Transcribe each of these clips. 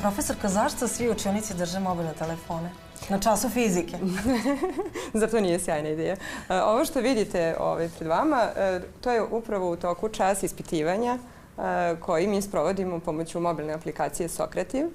Profesorka, zašto svi učionici drže mobilne telefone na času fizike? Zar to nije sjajna ideja? Ovo što vidite pred vama, to je upravo u toku čas ispitivanja koji mi sprovodimo pomoću mobilne aplikacije Sokrativ,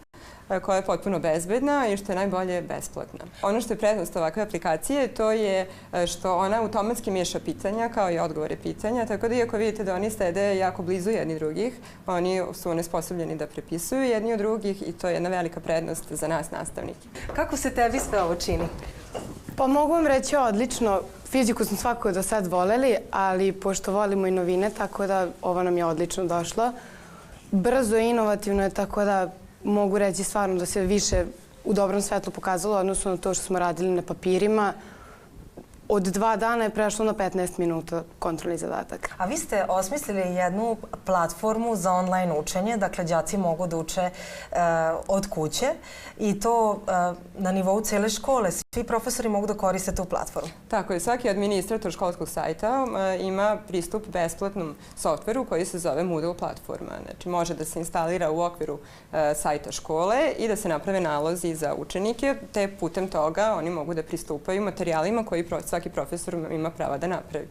koja je potpuno bezbedna i što je najbolje besplatna. Ono što je prednost ovakve aplikacije to je što ona automatski miješa pitanja kao i odgovore pitanja, tako da iako vidite da oni sede jako blizu jedni drugih, oni su onesposobljeni da prepisuju jedni od drugih i to je jedna velika prednost za nas nastavnike. Kako se tebi sve ovo čini? Pa mogu vam reći odlično. Fiziku smo svakako do sad voleli, ali pošto volimo i novine, tako da ovo nam je odlično došlo. Brzo i inovativno je, tako da mogu reći stvarno da se više u dobrom svetlu pokazalo odnosno na to što smo radili na papirima. Od 2 dana je prešlo na 15 minuta kontrolni zadatak. A vi ste osmislili jednu platformu za online učenje, dakle đaci mogu da uče od kuće i to na nivou cele škole. Svi profesori mogu da koriste tu platformu. Tako je, svaki administrator školskog sajta ima pristup besplatnom softveru koji se zove Moodle platforma. Znači može da se instalira u okviru sajta škole i da se naprave nalozi za učenike, te putem toga oni mogu da pristupaju materijalima koji svaki profesor ima prava da napravi.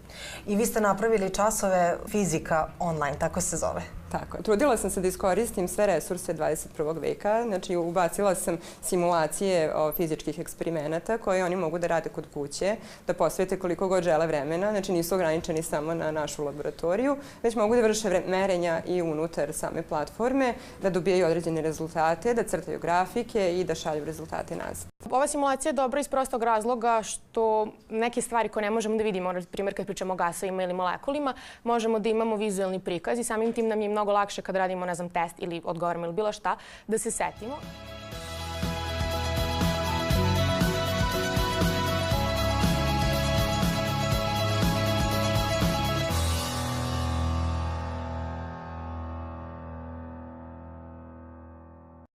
I vi ste napravili časove fizika online, tako se zove? Tako je. Trudila sam se da iskoristim sve resurse 21. veka. Znači, ubacila sam simulacije fizičkih eksperimenata koje oni mogu da rade kod kuće, da posvete koliko god žele vremena. Znači, nisu ograničeni samo na našu laboratoriju, već mogu da vrše merenja i unutar same platforme, da dobijaju određene rezultate, da crtaju grafike i da šalju rezultate nazad. Ova simulacija je dobra iz prostog razloga što neke stvari koje ne možemo da vidimo, na primjer kad pričamo o gasovima ili molekulima, možemo da imamo vizuelni prikaz i samim tim nam je mnogo lakše kad radimo, ne znam, test ili odgovaramo ili bilo šta, da se setimo.